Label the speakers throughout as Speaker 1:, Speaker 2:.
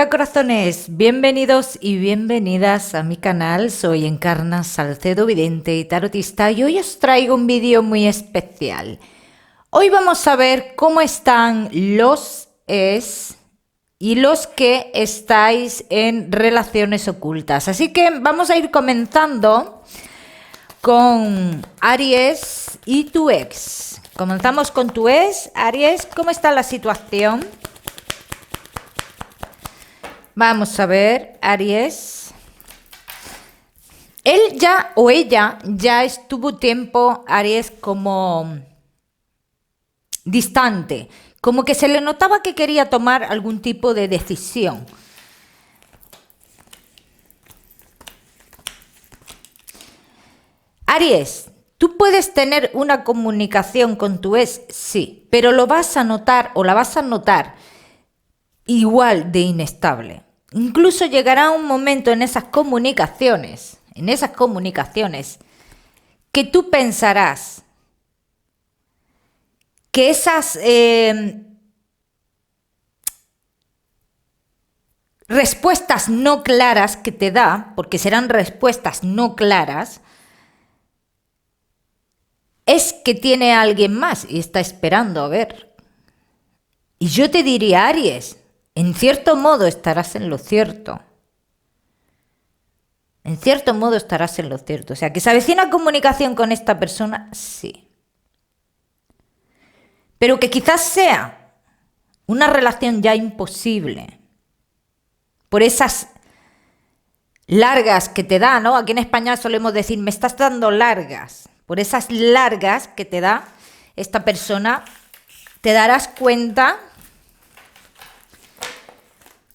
Speaker 1: Hola corazones, bienvenidos y bienvenidas a mi canal. Soy Encarna Salcedo, vidente y tarotista, y hoy os traigo un vídeo muy especial. Hoy vamos a ver cómo están los y los que estáis en relaciones ocultas. Así que vamos a ir comenzando con Aries y tu ex. Comenzamos con tu ex. Aries, ¿cómo está la situación? Vamos a ver, Aries. Él ya o ella ya estuvo tiempo, Aries, como distante, como que se le notaba que quería tomar algún tipo de decisión. Aries, tú puedes tener una comunicación con tu ex, sí, pero lo vas a notar o la vas a notar igual de inestable. Incluso llegará un momento en esas comunicaciones, que tú pensarás que esas respuestas no claras que te da, porque serán respuestas no claras, es que tiene a alguien más y está esperando a ver. Y yo te diría, Aries, en cierto modo estarás en lo cierto. En cierto modo estarás en lo cierto. O sea, que se avecina comunicación con esta persona, sí. Pero que quizás sea una relación ya imposible. Por esas largas que te da, ¿no? Aquí en España solemos decir, me estás dando largas. Por esas largas que te da esta persona, te darás cuenta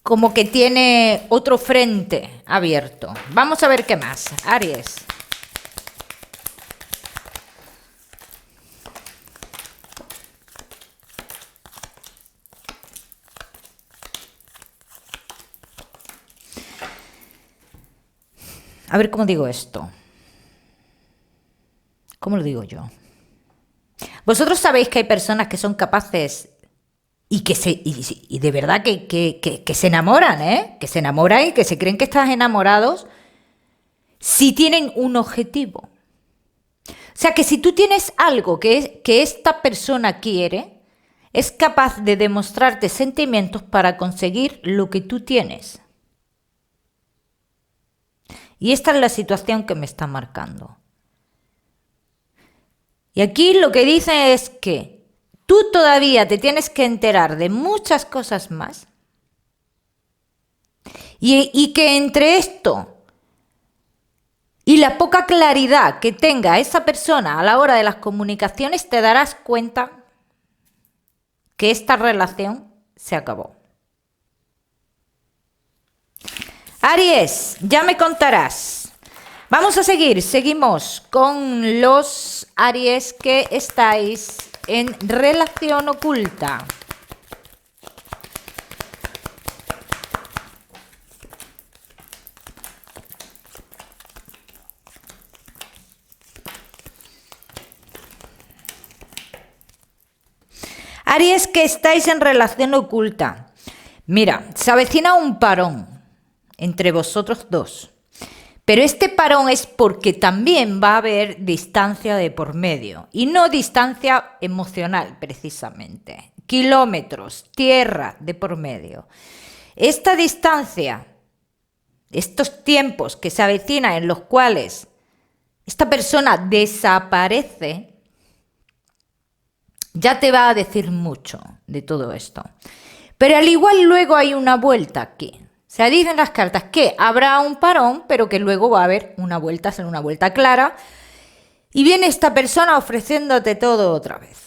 Speaker 1: como que tiene otro frente abierto. Vamos a ver qué más. Aries. A ver cómo digo esto. ¿Cómo lo digo yo? Vosotros sabéis que hay personas que son capaces y de verdad que se enamoran, ¿eh? Que se enamoran y que se creen que están enamorados si tienen un objetivo. O sea, que si tú tienes algo que esta persona quiere, es capaz de demostrarte sentimientos para conseguir lo que tú tienes. Y esta es la situación que me está marcando. Y aquí lo que dice es que tú todavía te tienes que enterar de muchas cosas más. Y que entre esto y la poca claridad que tenga esa persona a la hora de las comunicaciones, te darás cuenta que esta relación se acabó. Aries, ya me contarás. Vamos a seguimos con los Aries que estáis en relación oculta. Aries que estáis en relación oculta. Mira, se avecina un parón entre vosotros dos. Pero este parón es porque también va a haber distancia de por medio. Y no distancia emocional, precisamente. Kilómetros, tierra de por medio. Esta distancia, estos tiempos que se avecinan en los cuales esta persona desaparece, ya te va a decir mucho de todo esto. Pero al igual luego hay una vuelta aquí. Se dicen las cartas que habrá un parón, pero que luego va a haber una vuelta, será una vuelta clara. Y viene esta persona ofreciéndote todo otra vez.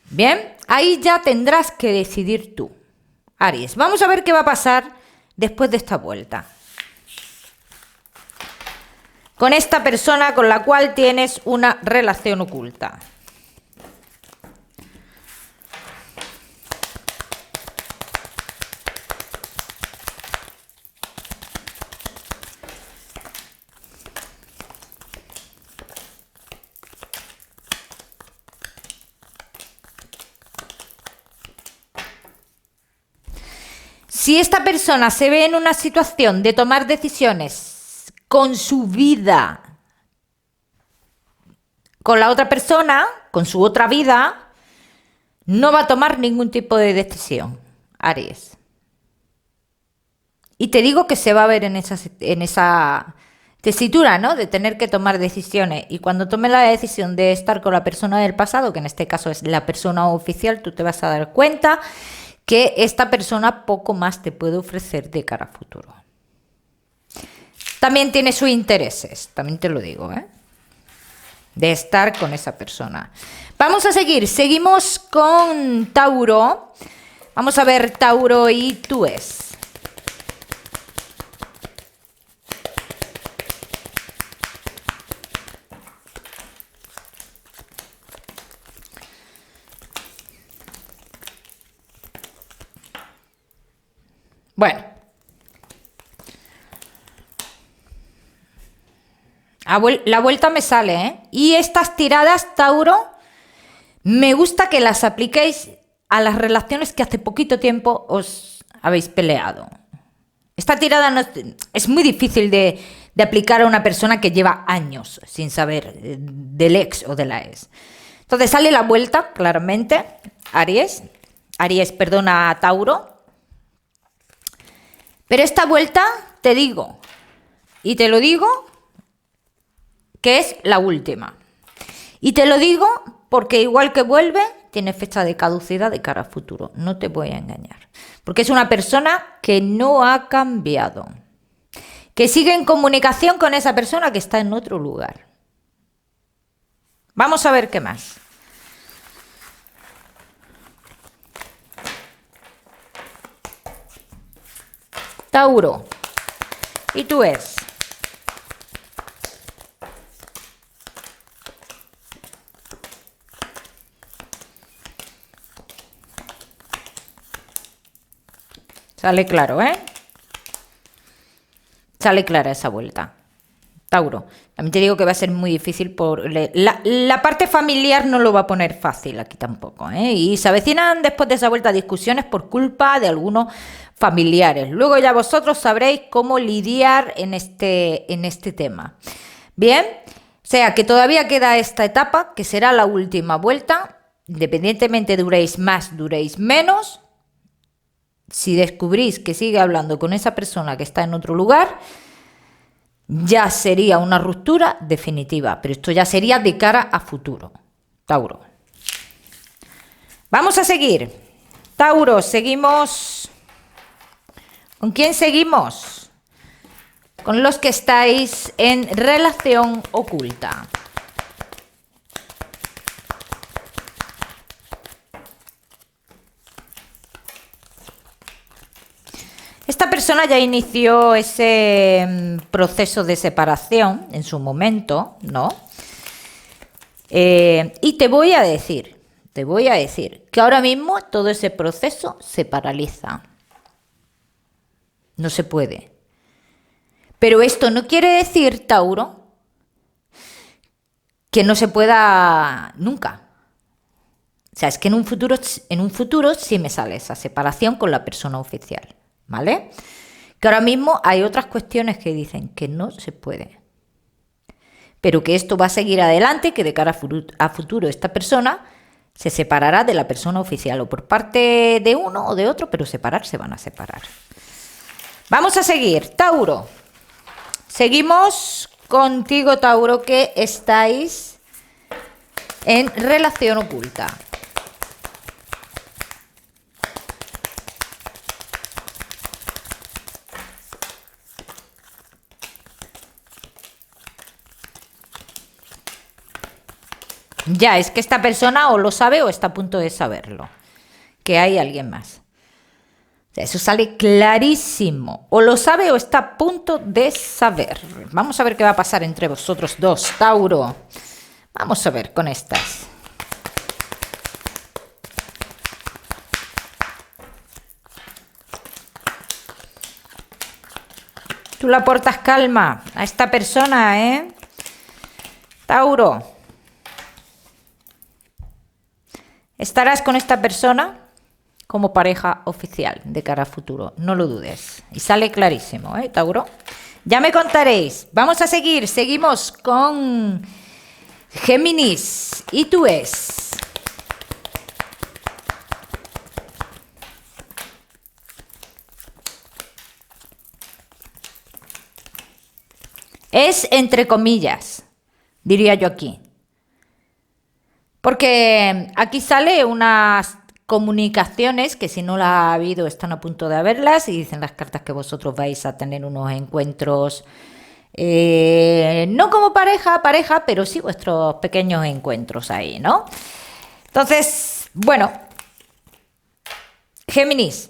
Speaker 1: Bien, ahí ya tendrás que decidir tú, Aries. Vamos a ver qué va a pasar después de esta vuelta. Con esta persona con la cual tienes una relación oculta. Si esta persona se ve en una situación de tomar decisiones con su vida, con la otra persona, con su otra vida, no va a tomar ningún tipo de decisión, Aries. Y te digo que se va a ver en esa tesitura, ¿no? De tener que tomar decisiones. Y cuando tome la decisión de estar con la persona del pasado, que en este caso es la persona oficial, tú te vas a dar cuenta que esta persona poco más te puede ofrecer de cara a futuro. También tiene sus intereses, también te lo digo, ¿eh? De estar con esa persona. Vamos a seguir, seguimos con Tauro. Vamos a ver Tauro y tú es. Bueno. La vuelta me sale, ¿eh? Y estas tiradas, Tauro, me gusta que las apliquéis a las relaciones que hace poquito tiempo os habéis peleado. Esta tirada no es muy difícil de aplicar a una persona que lleva años sin saber del ex o de la ex. Entonces sale la vuelta, claramente, perdona, Tauro. Pero esta vuelta, te digo, y te lo digo, que es la última. Y te lo digo porque igual que vuelve, tiene fecha de caducidad de cara a futuro. No te voy a engañar. Porque es una persona que no ha cambiado. Que sigue en comunicación con esa persona que está en otro lugar. Vamos a ver qué más. Tauro. ¿Y tú es? Sale claro, ¿eh? Sale clara esa vuelta. Tauro, también te digo que va a ser muy difícil la parte familiar no lo va a poner fácil aquí tampoco, ¿eh? Y se avecinan después de esa vuelta discusiones por culpa de algunos familiares. Luego ya vosotros sabréis cómo lidiar en este tema. Bien, o sea que todavía queda esta etapa, que será la última vuelta. Independientemente duréis más, duréis menos. Si descubrís que sigue hablando con esa persona que está en otro lugar, ya sería una ruptura definitiva, pero esto ya sería de cara a futuro. Tauro. Vamos a seguir. Tauro, seguimos. ¿Con quién seguimos? Con los que estáis en relación oculta. Esta persona ya inició ese proceso de separación en su momento, ¿no? Y te voy a decir que ahora mismo todo ese proceso se paraliza. No se puede. Pero esto no quiere decir, Tauro, que no se pueda nunca. O sea, es que en un futuro sí me sale esa separación con la persona oficial. ¿Vale? Que ahora mismo hay otras cuestiones que dicen que no se puede. Pero que esto va a seguir adelante, que de cara a futuro esta persona se separará de la persona oficial o por parte de uno o de otro, pero se van a separar. Vamos a seguir. Tauro. Seguimos contigo, Tauro, que estáis en relación oculta. Ya, es que esta persona o lo sabe o está a punto de saberlo. Que hay alguien más. O sea, eso sale clarísimo. O lo sabe o está a punto de saber. Vamos a ver qué va a pasar entre vosotros dos, Tauro. Vamos a ver con estas. Tú le aportas calma a esta persona, ¿eh? Tauro. ¿Estarás con esta persona como pareja oficial de cara a futuro. No lo dudes. Y sale clarísimo, ¿eh, Tauro? Ya me contaréis. Vamos a seguir. Seguimos con Géminis. ¿Y tú es? Es entre comillas, diría yo aquí. Porque aquí sale unas comunicaciones que si no las ha habido están a punto de haberlas y dicen las cartas que vosotros vais a tener unos encuentros, no como pareja, pero sí vuestros pequeños encuentros ahí, ¿no? Entonces, bueno, Géminis,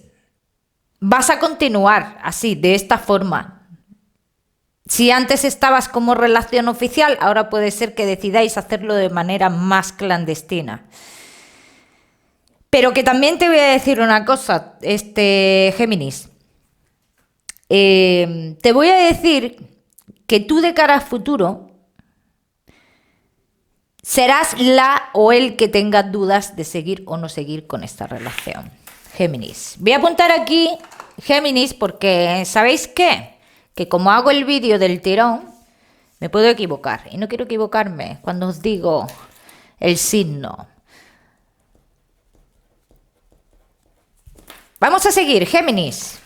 Speaker 1: vas a continuar así, de esta forma. Si antes estabas como relación oficial, ahora puede ser que decidáis hacerlo de manera más clandestina. Pero que también te voy a decir una cosa, Géminis. Te voy a decir que tú de cara a futuro serás la o el que tenga dudas de seguir o no seguir con esta relación. Géminis. Voy a apuntar aquí Géminis porque ¿sabéis qué? Que como hago el vídeo del tirón, me puedo equivocar. Y no quiero equivocarme cuando os digo el signo. Vamos a seguir, Géminis.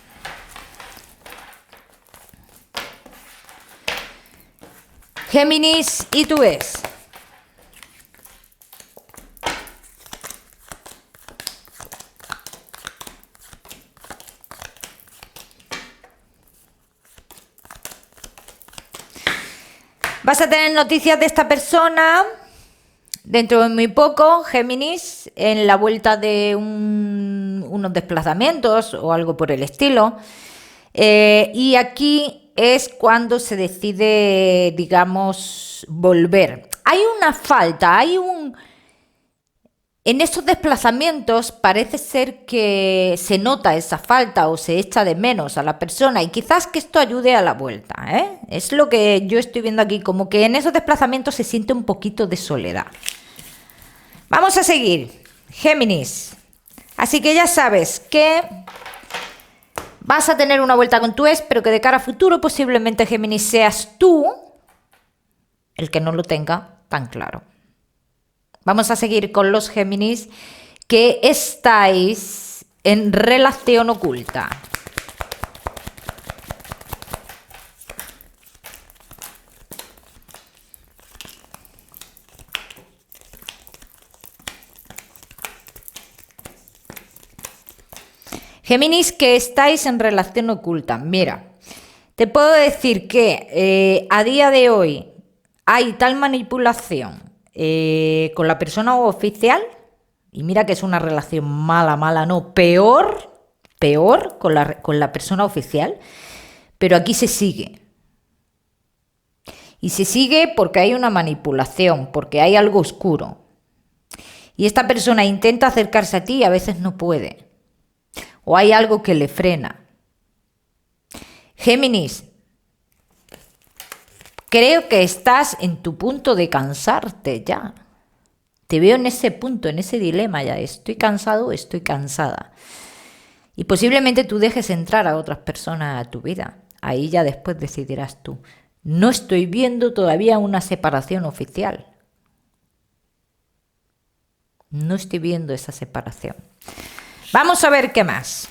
Speaker 1: Géminis, ¿y tú es? Vas a tener noticias de esta persona dentro de muy poco, Géminis, en la vuelta de unos desplazamientos o algo por el estilo. Y aquí es cuando se decide, digamos, volver. Hay una falta, en estos desplazamientos parece ser que se nota esa falta o se echa de menos a la persona y quizás que esto ayude a la vuelta, ¿eh? Es lo que yo estoy viendo aquí, como que en esos desplazamientos se siente un poquito de soledad. Vamos a seguir, Géminis. Así que ya sabes que vas a tener una vuelta con tu ex, pero que de cara a futuro posiblemente, Géminis, seas tú el que no lo tenga tan claro. Vamos a seguir con los Géminis que estáis en relación oculta. Géminis que estáis en relación oculta. Mira, te puedo decir que a día de hoy hay tal manipulación con la persona oficial, y mira que es una relación mala, no, peor con la persona oficial, pero aquí se sigue. Y se sigue porque hay una manipulación, porque hay algo oscuro. Y esta persona intenta acercarse a ti y a veces no puede. O hay algo que le frena. Géminis, creo que estás en tu punto de cansarte ya. Te veo en ese punto, en ese dilema ya. Estoy cansado, estoy cansada. Y posiblemente tú dejes entrar a otras personas a tu vida. Ahí ya después decidirás tú. No estoy viendo todavía una separación oficial. No estoy viendo esa separación. Vamos a ver qué más.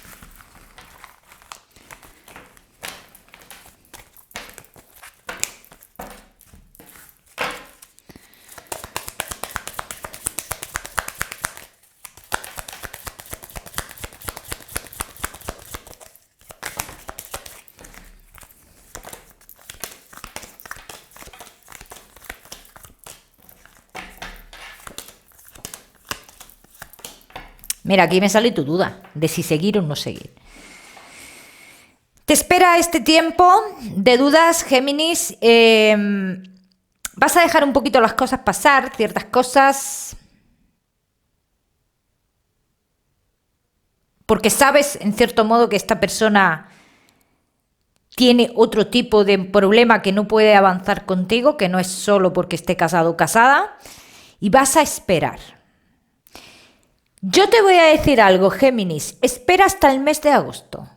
Speaker 1: Mira, aquí me sale tu duda de si seguir o no seguir. Te espera este tiempo de dudas, Géminis. Vas a dejar un poquito las cosas pasar, ciertas cosas, porque sabes, en cierto modo, que esta persona tiene otro tipo de problema que no puede avanzar contigo, que no es solo porque esté casado o casada, y vas a esperar. Yo te voy a decir algo, Géminis. Espera hasta el mes de agosto.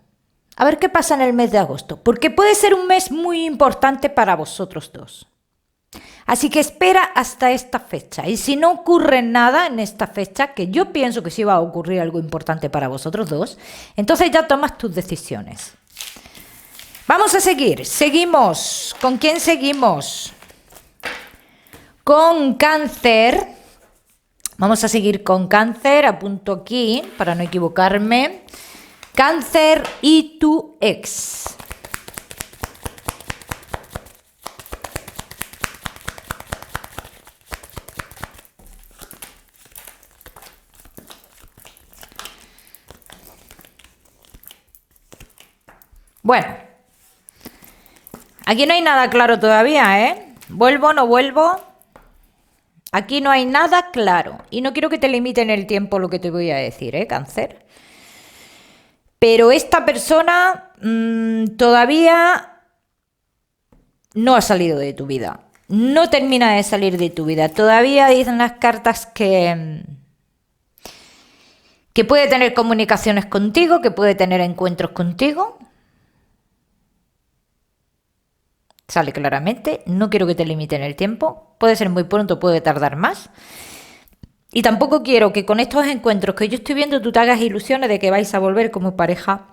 Speaker 1: A ver qué pasa en el mes de agosto, porque puede ser un mes muy importante para vosotros dos. Así que espera hasta esta fecha. Y si no ocurre nada en esta fecha, que yo pienso que sí va a ocurrir algo importante para vosotros dos, entonces ya tomas tus decisiones. Vamos a seguir. Seguimos. ¿Con quién seguimos? Con Cáncer. Vamos a seguir con Cáncer. Apunto aquí para no equivocarme. Cáncer y tu ex. Bueno, aquí no hay nada claro todavía, ¿eh? ¿Vuelvo o no vuelvo? Aquí no hay nada claro. Y no quiero que te limiten el tiempo lo que te voy a decir, ¿eh, Cáncer? Pero esta persona todavía no ha salido de tu vida. No termina de salir de tu vida. Todavía dicen las cartas que puede tener comunicaciones contigo, que puede tener encuentros contigo. Sale claramente. No quiero que te limiten el tiempo. Puede ser muy pronto, puede tardar más. Y tampoco quiero que con estos encuentros que yo estoy viendo tú te hagas ilusiones de que vais a volver como pareja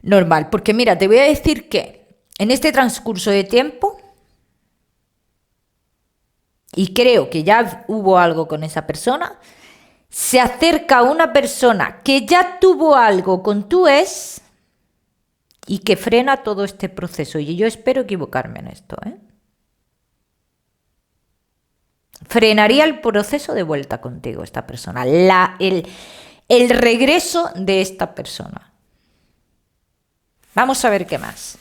Speaker 1: normal. Porque mira, te voy a decir que en este transcurso de tiempo, y creo que ya hubo algo con esa persona, se acerca una persona que ya tuvo algo con tu ex y que frena todo este proceso. Y yo espero equivocarme en esto, ¿eh? Frenaría el proceso de vuelta contigo esta persona, el regreso de esta persona. Vamos a ver qué más.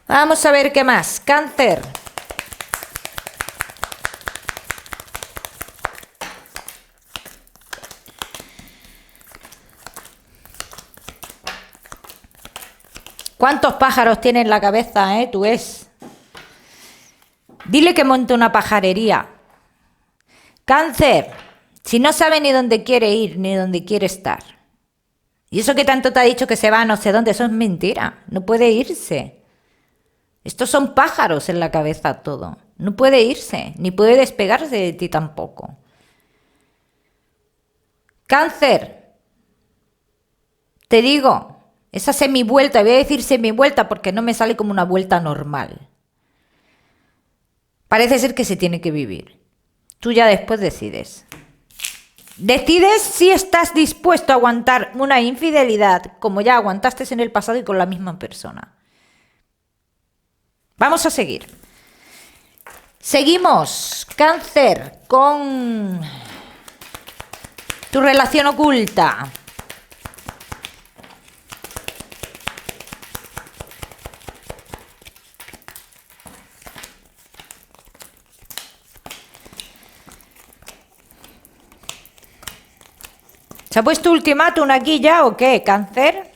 Speaker 1: Vamos a ver qué más. Cáncer. ¿Cuántos pájaros tiene en la cabeza, tú es? Dile que monte una pajarería. Cáncer, si no sabe ni dónde quiere ir, ni dónde quiere estar. Y eso que tanto te ha dicho que se va a no sé dónde, eso es mentira. No puede irse. Estos son pájaros en la cabeza todo. No puede irse, ni puede despegarse de ti tampoco. Cáncer, te digo, esa semivuelta, voy a decir semivuelta porque no me sale como una vuelta normal. Parece ser que se tiene que vivir. Tú ya después decides. Decides si estás dispuesto a aguantar una infidelidad como ya aguantaste en el pasado y con la misma persona. Vamos a seguir. Seguimos, Cáncer, con tu relación oculta. ¿Se ha puesto ultimátum aquí ya o qué, Cáncer?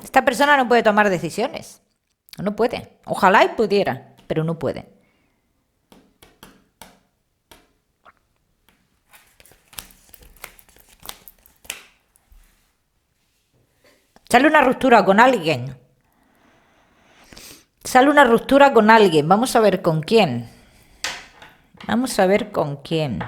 Speaker 1: Esta persona no puede tomar decisiones. No puede. Ojalá y pudiera, pero no puede. Sale una ruptura con alguien. Sale una ruptura con alguien. Vamos a ver con quién. Vamos a ver con quién.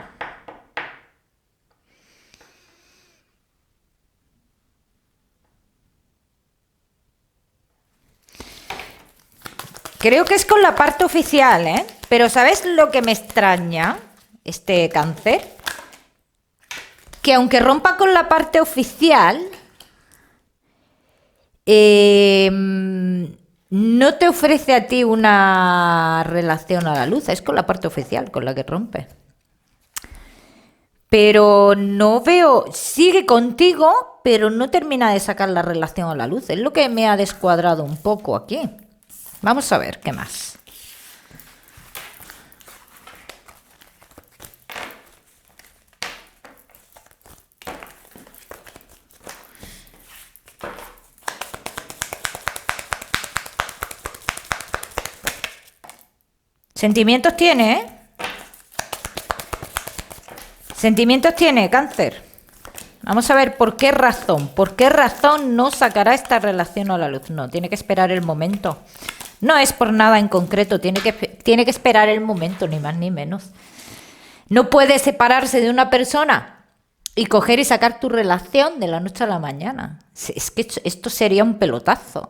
Speaker 1: Creo que es con la parte oficial, ¿eh? Pero ¿sabes lo que me extraña, este Cáncer? Que aunque rompa con la parte oficial, no te ofrece a ti una relación a la luz. Es con la parte oficial con la que rompe. Pero no veo, sigue contigo, pero no termina de sacar la relación a la luz. Es lo que me ha descuadrado un poco aquí. Vamos a ver qué más. Sentimientos tiene, ¿eh? Sentimientos tiene, Cáncer. Vamos a ver por qué razón no sacará esta relación a la luz. No, tiene que esperar el momento. No es por nada en concreto, tiene que esperar el momento, ni más ni menos. No puedes separarse de una persona y coger y sacar tu relación de la noche a la mañana. Es que esto sería un pelotazo.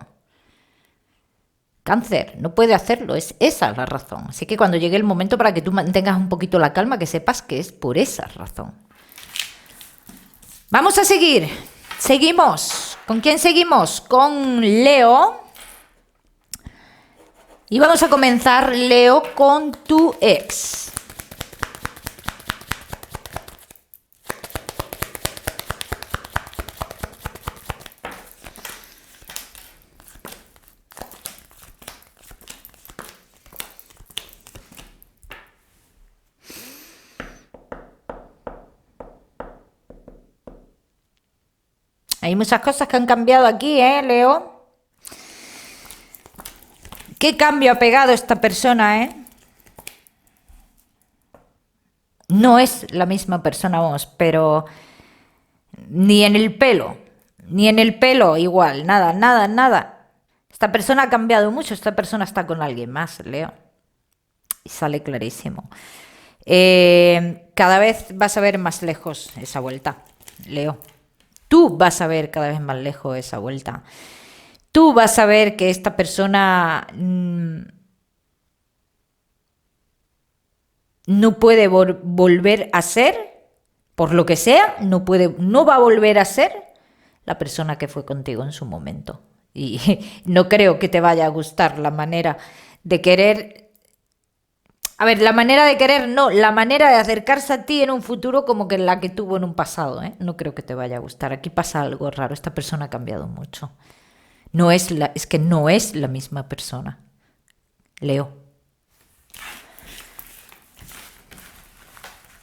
Speaker 1: Cáncer, no puede hacerlo, es esa la razón. Así que cuando llegue el momento para que tú mantengas un poquito la calma, que sepas que es por esa razón. Vamos a seguir. Seguimos. ¿Con quién seguimos? Con Leo. Y vamos a comenzar, Leo, con tu ex. Hay muchas cosas que han cambiado aquí, Leo? ¿Qué cambio ha pegado esta persona, No es la misma persona, vamos, pero ni en el pelo igual, nada, nada, nada. Esta persona ha cambiado mucho, esta persona está con alguien más, Leo. Y sale clarísimo. Cada vez vas a ver más lejos esa vuelta, Leo. Tú vas a ver cada vez más lejos esa vuelta. Tú vas a ver que esta persona no puede volver a ser, por lo que sea, no va a volver a ser la persona que fue contigo en su momento. Y no creo que te vaya a gustar la manera de querer. A ver, la manera de querer no, la manera de acercarse a ti en un futuro como que la que tuvo en un pasado, No creo que te vaya a gustar. Aquí pasa algo raro, esta persona ha cambiado mucho. Es que no es la misma persona. Leo.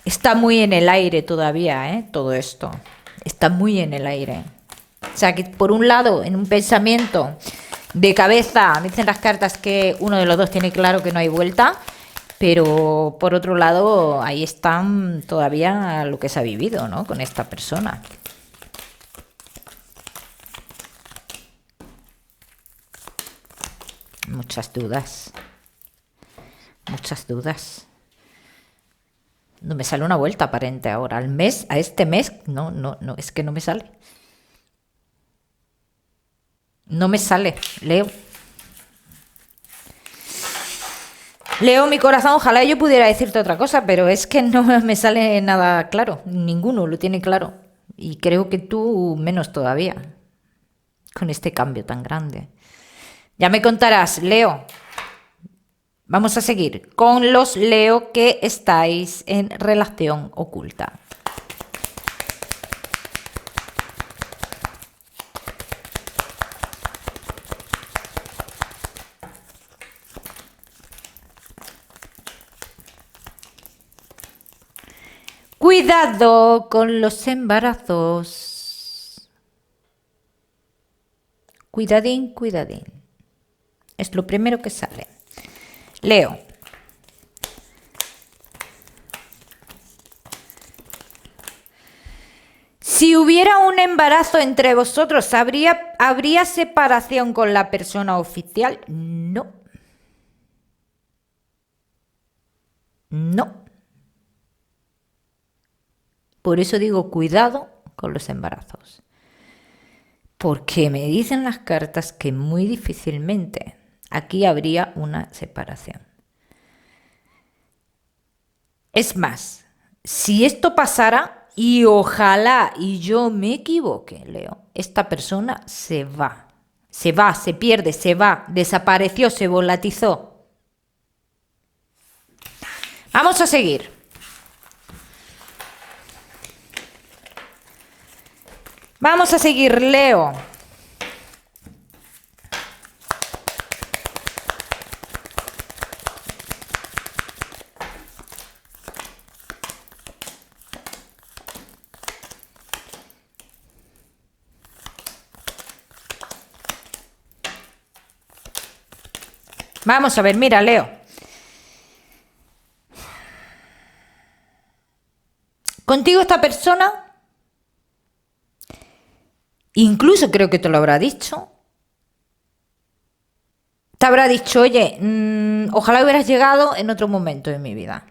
Speaker 1: Está muy en el aire todavía, todo esto. Está muy en el aire. O sea, que por un lado, en un pensamiento de cabeza, me dicen las cartas que uno de los dos tiene claro que no hay vuelta, pero por otro lado, ahí están todavía lo que se ha vivido, ¿no? Con esta persona. Muchas dudas. Muchas dudas. No me sale una vuelta aparente ahora. A este mes, no, es que no me sale. No me sale, Leo. Leo, mi corazón, ojalá yo pudiera decirte otra cosa, pero es que no me sale nada claro. Ninguno lo tiene claro. Y creo que tú menos todavía. Con este cambio tan grande. Ya me contarás, Leo. Vamos a seguir con los Leo que estáis en relación oculta. Cuidado con los embarazos. Cuidadín, cuidadín. Es lo primero que sale. Leo. Si hubiera un embarazo entre vosotros, ¿habría separación con la persona oficial? No. No. Por eso digo cuidado con los embarazos. Porque me dicen las cartas que muy difícilmente aquí habría una separación. Es más, si esto pasara, y ojalá y yo me equivoque, Leo, esta persona se va. Se va, se pierde, se va, desapareció, se volatizó. Vamos a seguir. Vamos a seguir, Leo. Vamos a ver, mira, Leo. Contigo esta persona, incluso creo que te lo habrá dicho, te habrá dicho, oye, ojalá hubieras llegado en otro momento de mi vida.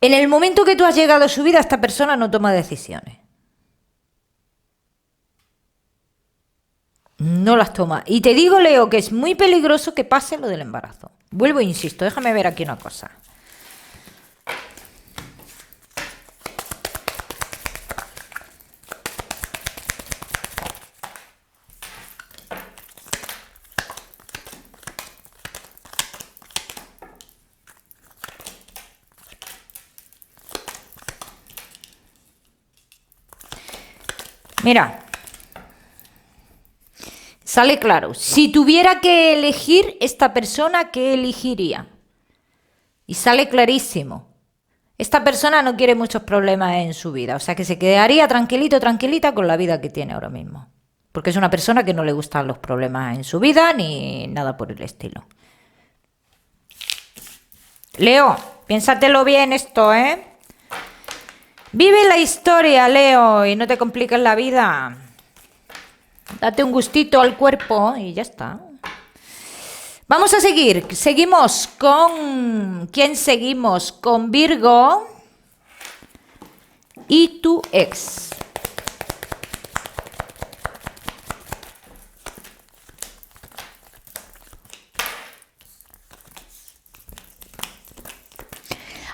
Speaker 1: En el momento que tú has llegado a su vida, esta persona no toma decisiones. No las toma. Y te digo, Leo, que es muy peligroso que pase lo del embarazo. Vuelvo e insisto, déjame ver aquí una cosa. Mira, sale claro. Si tuviera que elegir esta persona, ¿qué elegiría? Y sale clarísimo. Esta persona no quiere muchos problemas en su vida, o sea que se quedaría tranquilito, tranquilita con la vida que tiene ahora mismo. Porque es una persona que no le gustan los problemas en su vida ni nada por el estilo. Leo, piénsatelo bien esto, ¿eh? Vive la historia, Leo, y no te compliques la vida. Date un gustito al cuerpo y ya está. Vamos a seguir. Seguimos con... ¿Quién seguimos? Con Virgo y tu ex.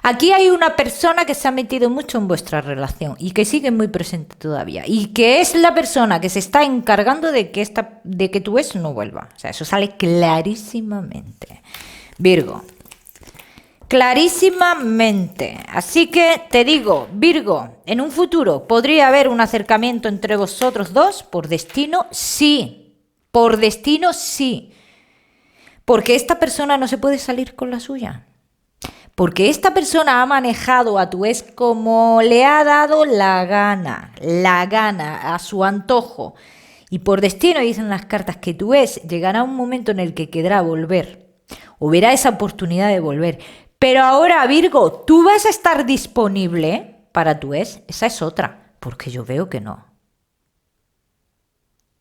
Speaker 1: Aquí hay una persona que se ha metido mucho en vuestra relación y que sigue muy presente todavía. Y que es la persona que se está encargando de que tu ex no vuelva. O sea, eso sale clarísimamente. Virgo. Clarísimamente. Así que te digo, Virgo, en un futuro podría haber un acercamiento entre vosotros dos. ¿Por destino? Sí. Por destino, sí. Porque esta persona no se puede salir con la suya. Porque esta persona ha manejado a tu ex como le ha dado la gana, a su antojo. Y por destino dicen las cartas que tu ex llegará un momento en el que querrá volver, o verá esa oportunidad de volver. Pero ahora, Virgo, ¿tú vas a estar disponible para tu ex? Esa es otra, porque yo veo que no.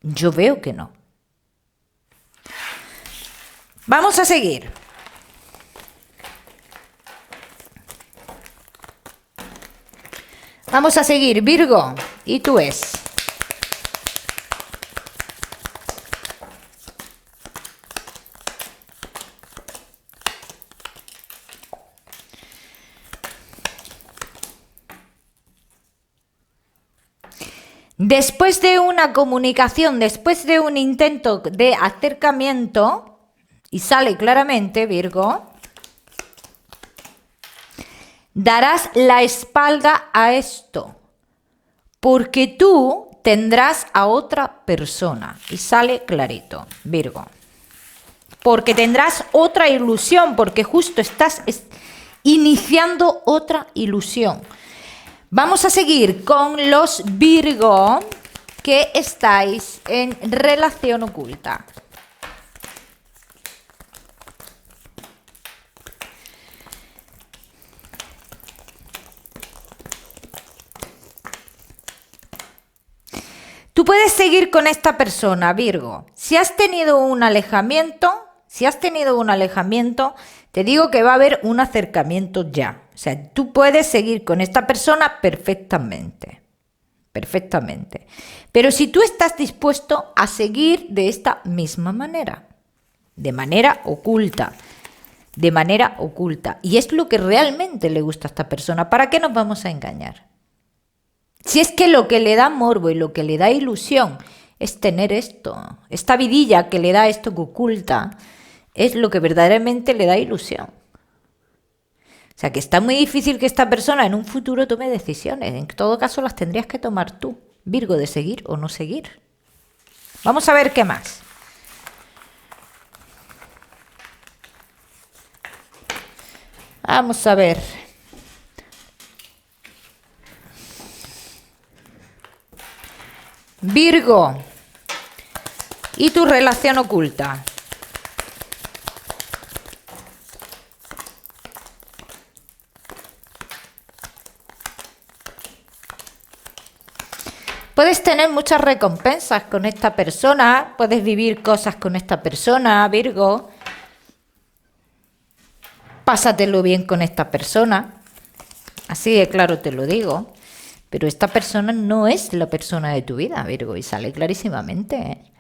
Speaker 1: Yo veo que no. Vamos a seguir. Vamos a seguir, Virgo, y tú es. Después de una comunicación, después de un intento de acercamiento, y sale claramente, Virgo, darás la espalda a esto, porque tú tendrás a otra persona. Y sale clarito, Virgo. Porque tendrás otra ilusión, porque justo estás iniciando otra ilusión. Vamos a seguir con los Virgo que estáis en relación oculta. Tú puedes seguir con esta persona, Virgo. Si has tenido un alejamiento, te digo que va a haber un acercamiento ya. O sea, tú puedes seguir con esta persona perfectamente. Perfectamente. Pero si tú estás dispuesto a seguir de esta misma manera, de manera oculta, y es lo que realmente le gusta a esta persona, ¿para qué nos vamos a engañar? Si es que lo que le da morbo y lo que le da ilusión es tener esto, esta vidilla que le da esto que oculta, es lo que verdaderamente le da ilusión. O sea, que está muy difícil que esta persona en un futuro tome decisiones. En todo caso, las tendrías que tomar tú, Virgo, de seguir o no seguir. Vamos a ver qué más. Vamos a ver. Virgo y tu relación oculta. Puedes tener muchas recompensas con esta persona, puedes vivir cosas con esta persona, Virgo. Pásatelo bien con esta persona, así de claro te lo digo. Pero esta persona no es la persona de tu vida, Virgo, y sale clarísimamente, ¿eh?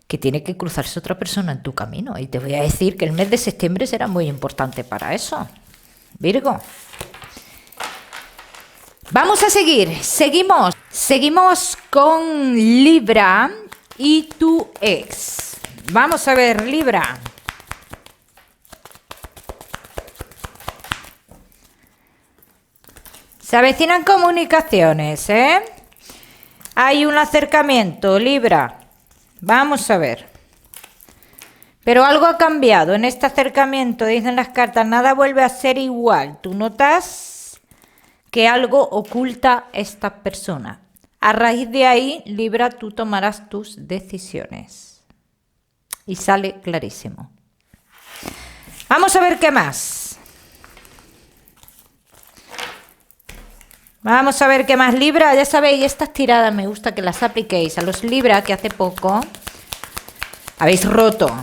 Speaker 1: Que tiene que cruzarse otra persona en tu camino. Y te voy a decir que el mes de septiembre será muy importante para eso, Virgo. Vamos a seguir, seguimos con Libra y tu ex. Vamos a ver, Libra. Se avecinan comunicaciones, ¿eh? Hay un acercamiento, Libra. Vamos a ver. Pero algo ha cambiado en este acercamiento, dicen las cartas. Nada vuelve a ser igual. Tú notas que algo oculta esta persona. A raíz de ahí, Libra, tú tomarás tus decisiones. Y sale clarísimo. Vamos a ver qué más. Vamos a ver qué más, Libra. Ya sabéis, estas tiradas me gusta que las apliquéis a los Libra que hace poco habéis roto.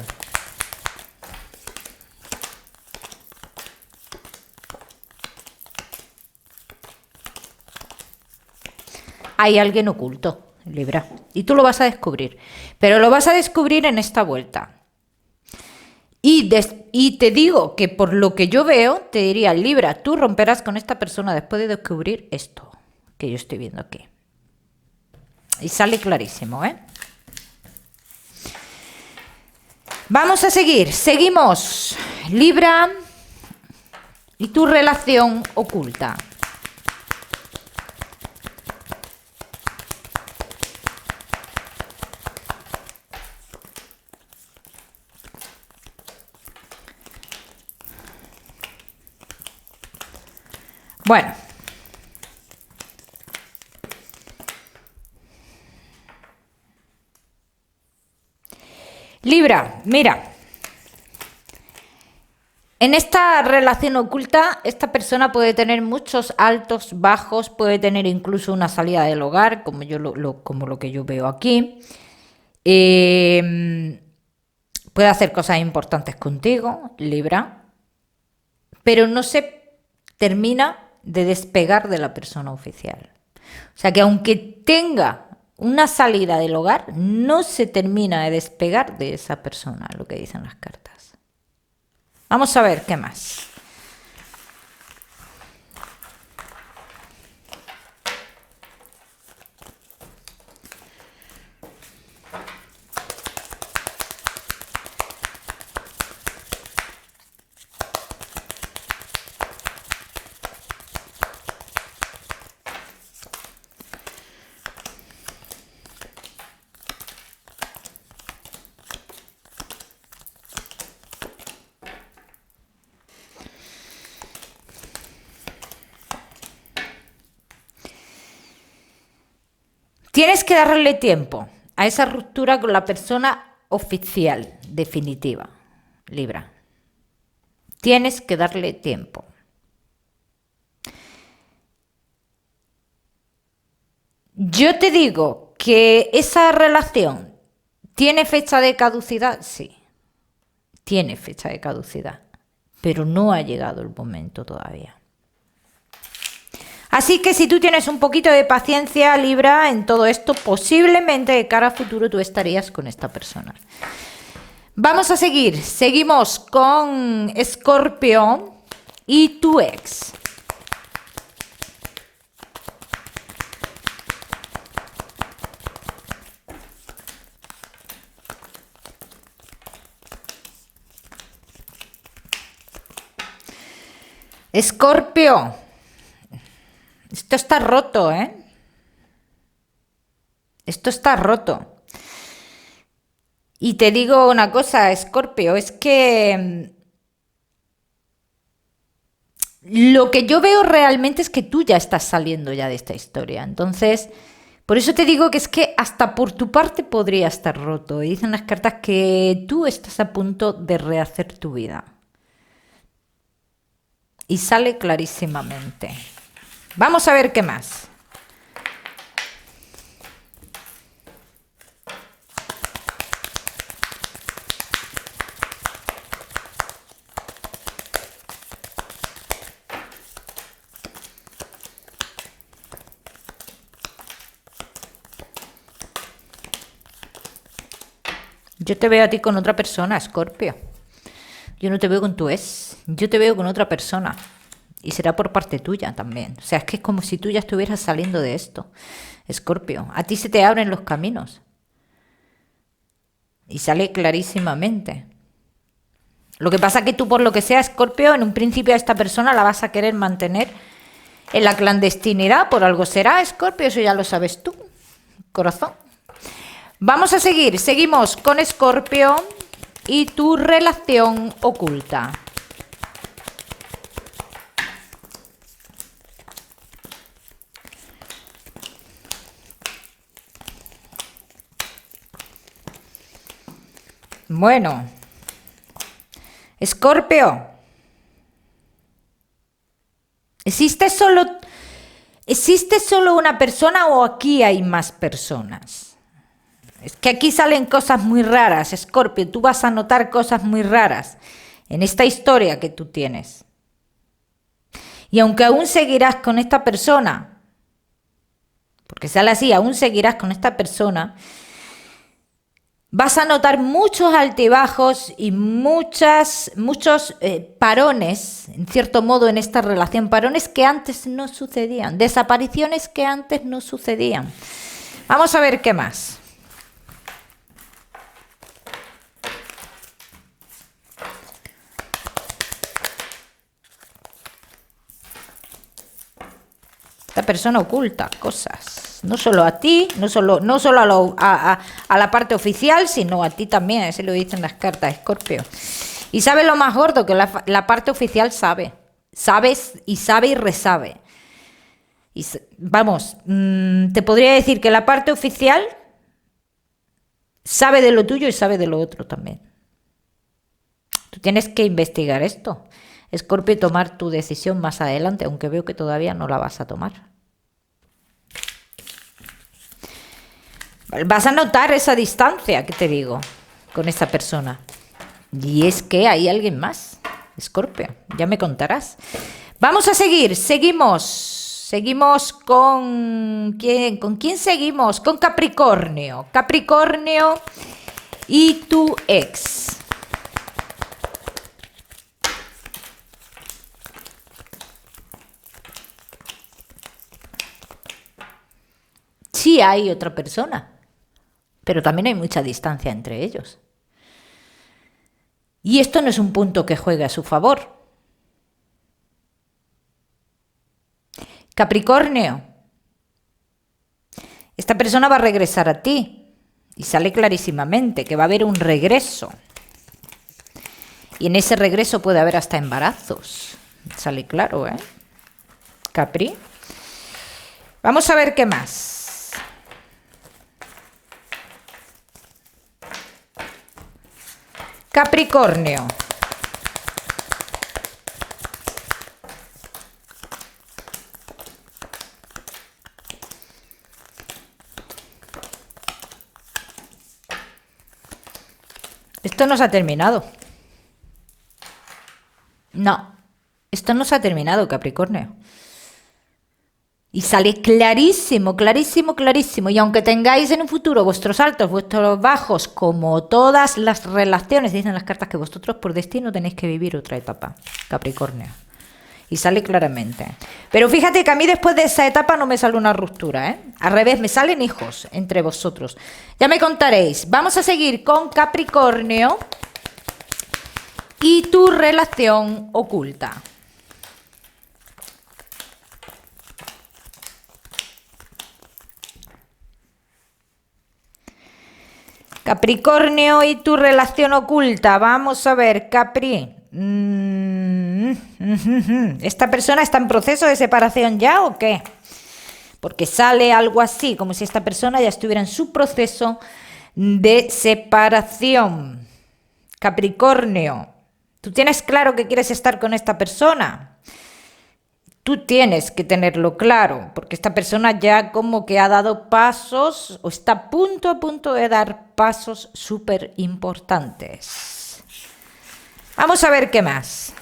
Speaker 1: Hay alguien oculto, Libra, y tú lo vas a descubrir. Pero lo vas a descubrir en esta vuelta. Y te digo que por lo que yo veo, te diría, Libra, tú romperás con esta persona después de descubrir esto que yo estoy viendo aquí. Y sale clarísimo, ¿eh? Vamos a seguir. Seguimos. Libra y tu relación oculta. Bueno. Libra, mira. En esta relación oculta, esta persona puede tener muchos altos, bajos, puede tener incluso una salida del hogar, como como lo que yo veo aquí. Puede hacer cosas importantes contigo, Libra, pero no se termina de despegar de la persona oficial. O sea que aunque tenga una salida del hogar, no se termina de despegar de esa persona, lo que dicen las cartas. Vamos a ver qué más. Tienes que darle tiempo a esa ruptura con la persona oficial, definitiva, Libra. Tienes que darle tiempo. Yo te digo que esa relación tiene fecha de caducidad, sí. Tiene fecha de caducidad, pero no ha llegado el momento todavía. Así que si tú tienes un poquito de paciencia, Libra, en todo esto, posiblemente de cara a futuro tú estarías con esta persona. Vamos a seguir. Seguimos con Escorpio y tu ex. Escorpio. Esto está roto, ¿eh? Esto está roto. Y te digo una cosa, Escorpio, es que lo que yo veo realmente es que tú ya estás saliendo ya de esta historia. Entonces, por eso te digo que es que hasta por tu parte podría estar roto. Y dicen las cartas que tú estás a punto de rehacer tu vida. Y sale clarísimamente. Vamos a ver qué más. Yo te veo a ti con otra persona, Escorpio. Yo no te veo con tu ex, yo te veo con otra persona. Y será por parte tuya también. O sea, es que es como si tú ya estuvieras saliendo de esto, Escorpio. A ti se te abren los caminos. Y sale clarísimamente. Lo que pasa es que tú, por lo que sea, Escorpio, en un principio a esta persona la vas a querer mantener en la clandestinidad. Por algo será, Escorpio, eso ya lo sabes tú, corazón. Vamos a seguir, seguimos con Escorpio y tu relación oculta. Bueno, Escorpio, ¿existe solo una persona o aquí hay más personas? Es que aquí salen cosas muy raras, Escorpio, tú vas a notar cosas muy raras en esta historia que tú tienes. Y aunque aún seguirás con esta persona, porque sale así, aún seguirás con esta persona, vas a notar muchos altibajos y muchos parones, en cierto modo, en esta relación. Parones que antes no sucedían. Desapariciones que antes no sucedían. Vamos a ver qué más. Esta persona oculta cosas. No solo a ti, no solo a la parte oficial, sino a ti también. Así lo dicen las cartas, Escorpio. Y sabe lo más gordo, que la parte oficial sabe. Sabes y sabe y resabe. Y vamos, te podría decir que la parte oficial sabe de lo tuyo y sabe de lo otro también. Tú tienes que investigar esto, Escorpio, y tomar tu decisión más adelante, aunque veo que todavía no la vas a tomar. Vas a notar esa distancia que te digo con esta persona. Y es que hay alguien más, Escorpio, ya me contarás. Vamos a seguir, seguimos con ¿quién? ¿Con quién seguimos? Con Capricornio. Capricornio y tu ex. Sí hay otra persona, pero también hay mucha distancia entre ellos. Y esto no es un punto que juegue a su favor. Capricornio, esta persona va a regresar a ti. Y sale clarísimamente que va a haber un regreso. Y en ese regreso puede haber hasta embarazos. Sale claro, ¿eh? Capri. Vamos a ver qué más. Capricornio. Esto no se ha terminado. No, esto no se ha terminado, Capricornio. Y sale clarísimo, clarísimo, clarísimo. Y aunque tengáis en un futuro vuestros altos, vuestros bajos, como todas las relaciones, dicen las cartas que vosotros por destino tenéis que vivir otra etapa, Capricornio. Y sale claramente. Pero fíjate que a mí después de esa etapa no me sale una ruptura, ¿eh? Al revés, me salen hijos entre vosotros. Ya me contaréis. Vamos a seguir con Capricornio y tu relación oculta. Capricornio y tu relación oculta. Vamos a ver, Capri. ¿Esta persona está en proceso de separación ya o qué? Porque sale algo así, como si esta persona ya estuviera en su proceso de separación. Capricornio, ¿tú tienes claro que quieres estar con esta persona? Tú tienes que tenerlo claro, porque esta persona ya como que ha dado pasos o está a punto de dar pasos súper importantes. Vamos a ver qué más.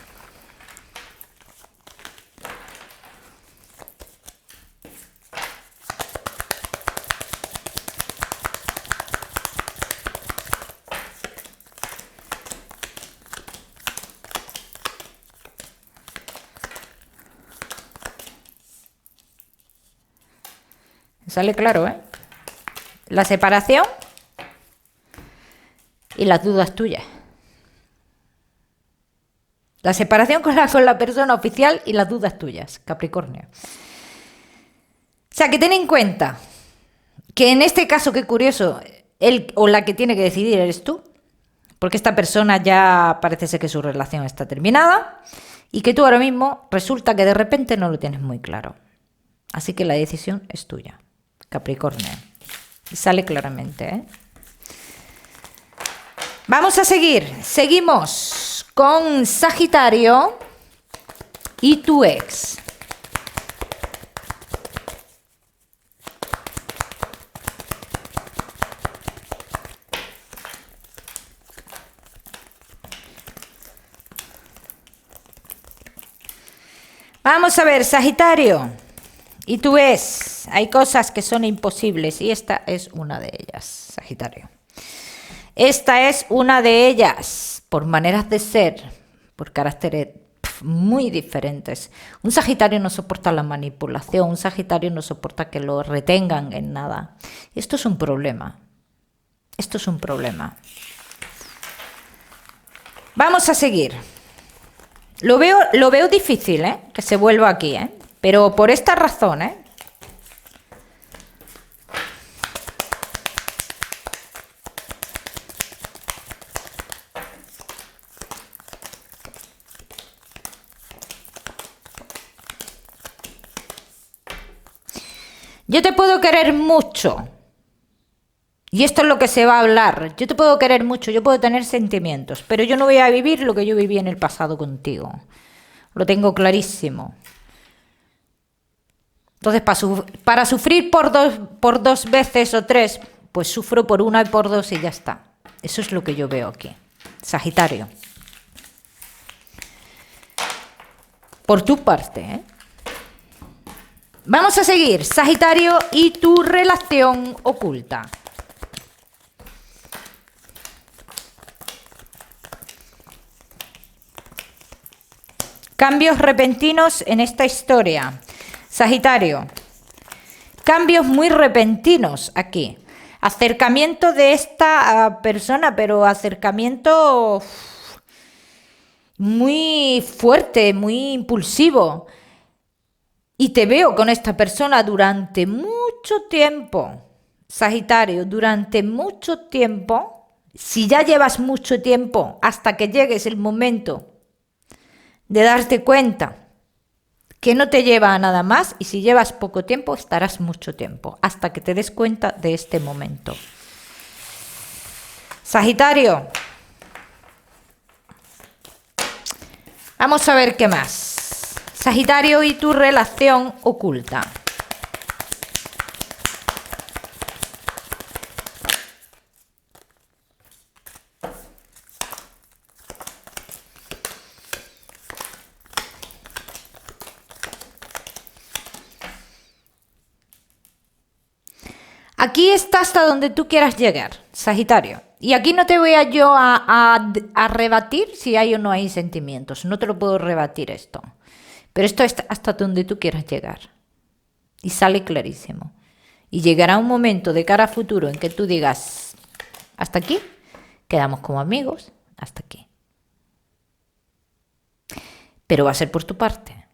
Speaker 1: Sale claro, ¿eh? La separación y las dudas tuyas. La separación con la persona oficial y las dudas tuyas, Capricornio. O sea, que ten en cuenta que en este caso, qué curioso, él o la que tiene que decidir eres tú, porque esta persona ya parece ser que su relación está terminada y que tú ahora mismo resulta que de repente no lo tienes muy claro. Así que la decisión es tuya, Capricornio. Y sale claramente, ¿eh? Vamos a seguir. Seguimos con Sagitario y tu ex. Vamos a ver, Sagitario. Y tú ves, hay cosas que son imposibles y esta es una de ellas, Sagitario. Esta es una de ellas, por maneras de ser, por caracteres muy diferentes. Un Sagitario no soporta la manipulación, un Sagitario no soporta que lo retengan en nada. Esto es un problema. Esto es un problema. Vamos a seguir. Lo veo difícil, ¿eh? Que se vuelva aquí, ¿eh? Pero por esta razón, ¿eh? Yo te puedo querer mucho. Y esto es lo que se va a hablar. Yo te puedo querer mucho, yo puedo tener sentimientos, pero yo no voy a vivir lo que yo viví en el pasado contigo. Lo tengo clarísimo. Entonces, para sufrir por dos veces o tres, pues sufro por una y por dos y ya está. Eso es lo que yo veo aquí. Sagitario. Por tu parte, ¿eh? Vamos a seguir. Sagitario y tu relación oculta. Cambios repentinos en esta historia. Sagitario. Cambios muy repentinos aquí. Acercamiento de esta persona, pero acercamiento muy fuerte, muy impulsivo. Y te veo con esta persona durante mucho tiempo. Sagitario, durante mucho tiempo. Si ya llevas mucho tiempo hasta que llegues el momento de darte cuenta que no te lleva a nada más, y si llevas poco tiempo, estarás mucho tiempo, hasta que te des cuenta de este momento. Sagitario. Vamos a ver qué más. Sagitario y tu relación oculta. Aquí está hasta donde tú quieras llegar, Sagitario. Y aquí no te voy a yo a rebatir si hay o no hay sentimientos. No te lo puedo rebatir esto. Pero esto es hasta donde tú quieras llegar. Y sale clarísimo. Y llegará un momento de cara a futuro en que tú digas, hasta aquí, quedamos como amigos, hasta aquí. Pero va a ser por tu parte.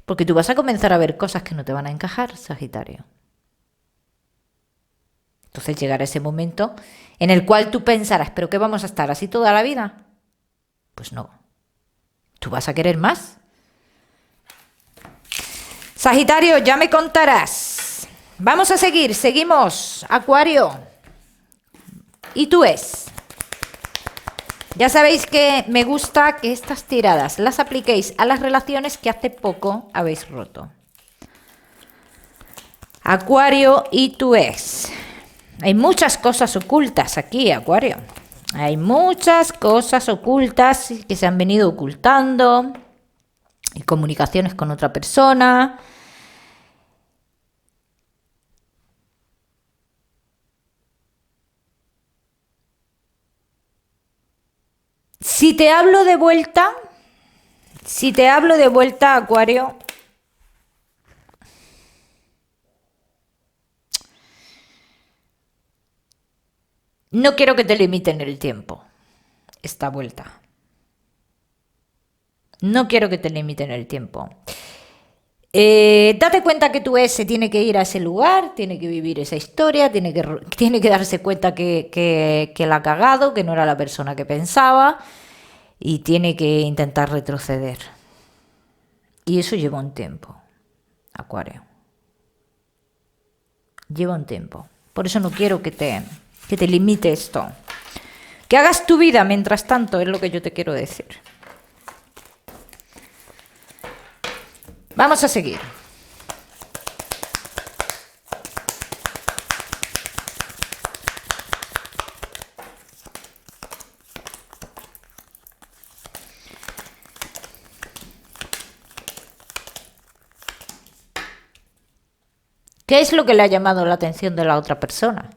Speaker 1: Porque tú vas a comenzar a ver cosas que no te van a encajar, Sagitario. Entonces llegará ese momento en el cual tú pensarás, ¿pero qué vamos a estar así toda la vida? Pues no. Tú vas a querer más. Sagitario, ya me contarás. Vamos a seguir, seguimos. Acuario. ¿Y tú es? Ya sabéis que me gusta que estas tiradas las apliquéis a las relaciones que hace poco habéis roto. Acuario y tu ex. Hay muchas cosas ocultas aquí, Acuario. Hay muchas cosas ocultas que se han venido ocultando. Y comunicaciones con otra persona. Si te hablo de vuelta, Acuario, No quiero que te limiten el tiempo. Esta vuelta. No quiero que te limiten el tiempo. Date cuenta que tu ex se tiene que ir a ese lugar, tiene que vivir esa historia, tiene que darse cuenta que la ha cagado, que no era la persona que pensaba y tiene que intentar retroceder. Y eso lleva un tiempo, Acuario. Lleva un tiempo. Por eso no quiero que te limite esto. Que hagas tu vida mientras tanto, es lo que yo te quiero decir. Vamos a seguir. ¿Qué es lo que le ha llamado la atención de la otra persona?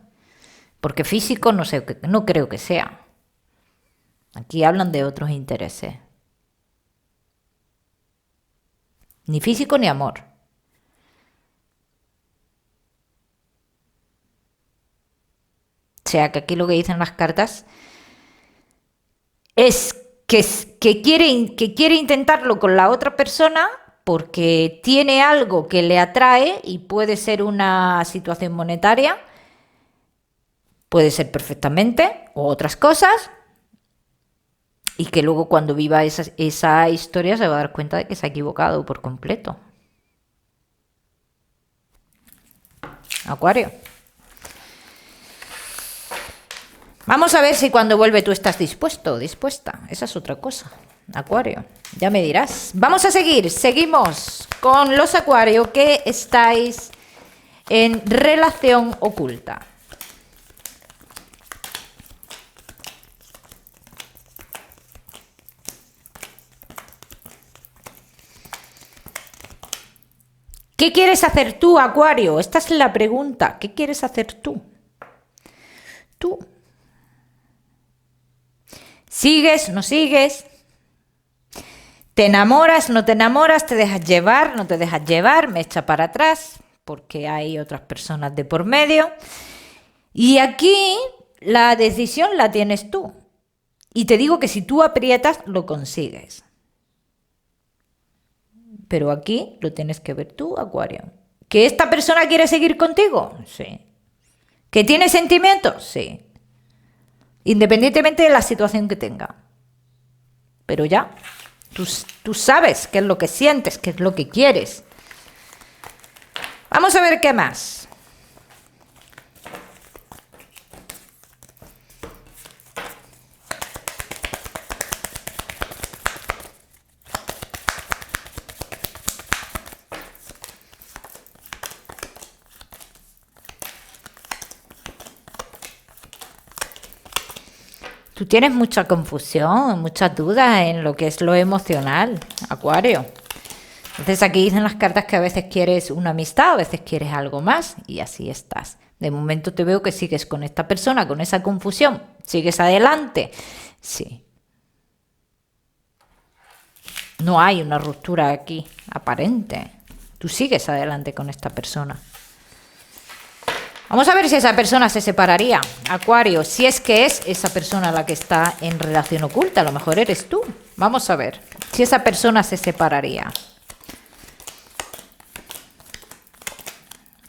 Speaker 1: Porque físico no sé, no creo que sea. Aquí hablan de otros intereses. Ni físico ni amor. O sea, que aquí lo que dicen las cartas es que quiere intentarlo con la otra persona porque tiene algo que le atrae y puede ser una situación monetaria, puede ser perfectamente, o otras cosas, y que luego cuando viva esa historia se va a dar cuenta de que se ha equivocado por completo. Acuario. Vamos a ver si cuando vuelve tú estás dispuesto o dispuesta. Esa es otra cosa. Acuario, ya me dirás. Vamos a seguir. Seguimos con los Acuario que estáis en relación oculta. ¿Qué quieres hacer tú, Acuario? Esta es la pregunta. ¿Qué quieres hacer tú? Tú. ¿Sigues? ¿No sigues? ¿Te enamoras? ¿No te enamoras? ¿Te dejas llevar? ¿No te dejas llevar? Me echa para atrás porque hay otras personas de por medio. Y aquí la decisión la tienes tú. Y te digo que si tú aprietas, lo consigues. Pero aquí lo tienes que ver tú, Acuario. ¿Que esta persona quiere seguir contigo? Sí. ¿Que tiene sentimientos? Sí. Independientemente de la situación que tenga. Pero ya, tú sabes qué es lo que sientes, qué es lo que quieres. Vamos a ver qué más. Tú tienes mucha confusión, muchas dudas en lo que es lo emocional, Acuario. Entonces aquí dicen las cartas que a veces quieres una amistad, a veces quieres algo más y así estás. De momento te veo que sigues con esta persona, con esa confusión. ¿Sigues adelante? Sí. No hay una ruptura aquí aparente. Tú sigues adelante con esta persona. Vamos a ver si esa persona se separaría, Acuario, si es que es esa persona la que está en relación oculta, a lo mejor eres tú. Vamos a ver si esa persona se separaría.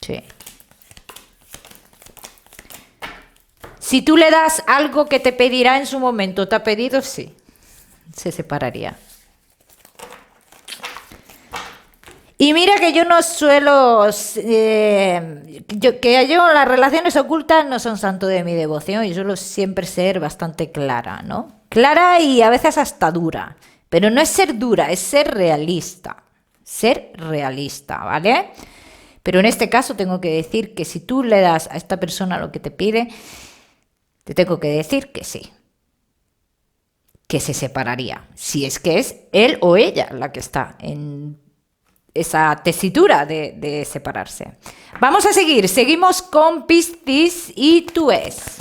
Speaker 1: Sí. Si tú le das algo que te pedirá en su momento, ¿te ha pedido? Sí, se separaría. Y mira que yo no suelo, yo las relaciones ocultas no son santo de mi devoción y suelo siempre ser bastante clara, ¿no? Clara y a veces hasta dura, pero no es ser dura, es ser realista, ¿vale? Pero en este caso tengo que decir que si tú le das a esta persona lo que te pide, te tengo que decir que sí, que se separaría, si es que es él o ella la que está en esa tesitura de separarse. Vamos a seguir, seguimos con Piscis y tu ex.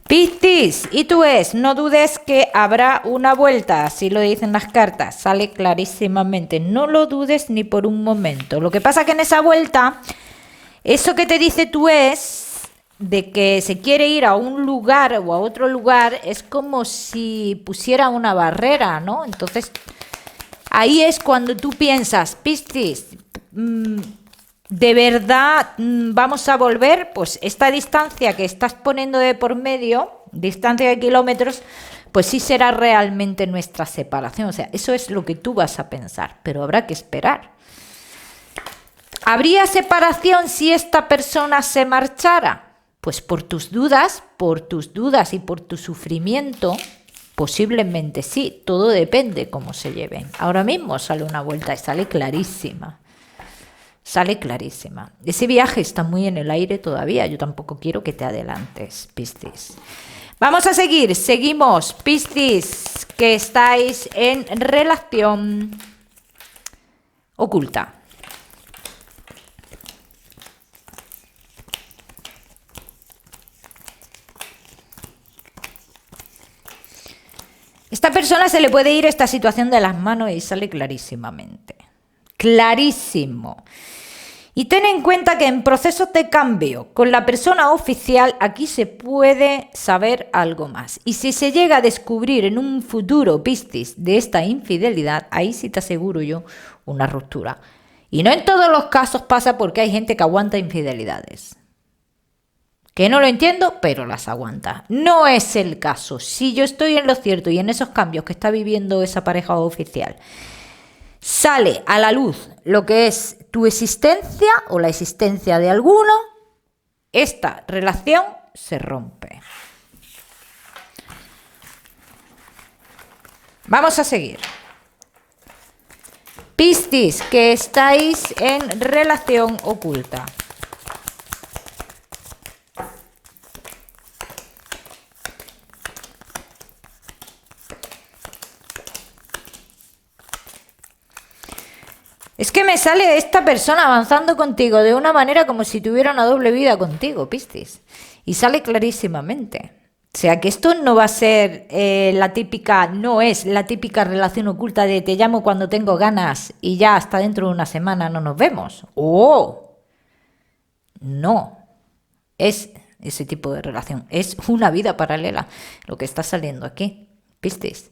Speaker 1: Piscis, y tú no dudes que habrá una vuelta, así lo dicen las cartas, sale clarísimamente, no lo dudes ni por un momento. Lo que pasa que en esa vuelta, eso que te dice tú de que se quiere ir a un lugar o a otro lugar, es como si pusiera una barrera, ¿no? Entonces, ahí es cuando tú piensas, Piscis, ¿de verdad vamos a volver? Pues esta distancia que estás poniendo de por medio, distancia de kilómetros, pues sí será realmente nuestra separación. O sea, eso es lo que tú vas a pensar, pero habrá que esperar. ¿Habría separación si esta persona se marchara? Pues por tus dudas y por tu sufrimiento, posiblemente sí, todo depende cómo se lleven. Ahora mismo sale una vuelta y sale clarísima. Sale clarísima. Ese viaje está muy en el aire todavía. Yo tampoco quiero que te adelantes, Piscis. Vamos a seguir. Seguimos, Piscis, que estáis en relación oculta. Esta persona se le puede ir esta situación de las manos y sale clarísimamente. Clarísimo. Y ten en cuenta que en procesos de cambio con la persona oficial aquí se puede saber algo más. Y si se llega a descubrir en un futuro, Piscis, de esta infidelidad, ahí sí te aseguro yo una ruptura. Y no en todos los casos pasa porque hay gente que aguanta infidelidades. Que no lo entiendo, pero las aguanta. No es el caso. Si yo estoy en lo cierto y en esos cambios que está viviendo esa pareja oficial, sale a la luz lo que es tu existencia o la existencia de alguno, esta relación se rompe. Vamos a seguir. Piscis, que estáis en relación oculta. Es que me sale esta persona avanzando contigo de una manera como si tuviera una doble vida contigo, Piscis. Y sale clarísimamente. O sea que esto no va a ser no es la típica relación oculta de te llamo cuando tengo ganas y ya hasta dentro de una semana no nos vemos. ¡Oh! No. Es ese tipo de relación. Es una vida paralela lo que está saliendo aquí, Piscis.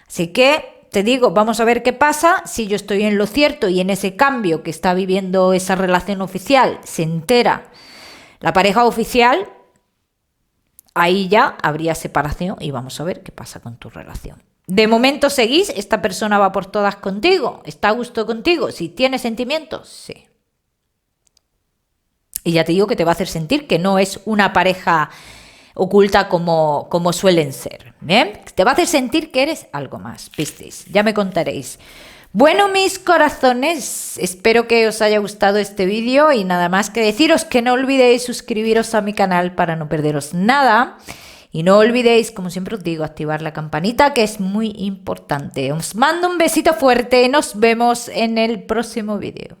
Speaker 1: Así que te digo, vamos a ver qué pasa si yo estoy en lo cierto y en ese cambio que está viviendo esa relación oficial se entera la pareja oficial, ahí ya habría separación y vamos a ver qué pasa con tu relación. De momento seguís, esta persona va por todas contigo, está a gusto contigo, si tiene sentimientos, sí. Y ya te digo que te va a hacer sentir que no es una pareja oculta como suelen ser. ¿Bien? Te va a hacer sentir que eres algo más, Piscis. Ya me contaréis. Bueno, mis corazones, espero que os haya gustado este vídeo y nada más que deciros que no olvidéis suscribiros a mi canal para no perderos nada. Y no olvidéis, como siempre os digo, activar la campanita, que es muy importante. Os mando un besito fuerte y nos vemos en el próximo vídeo.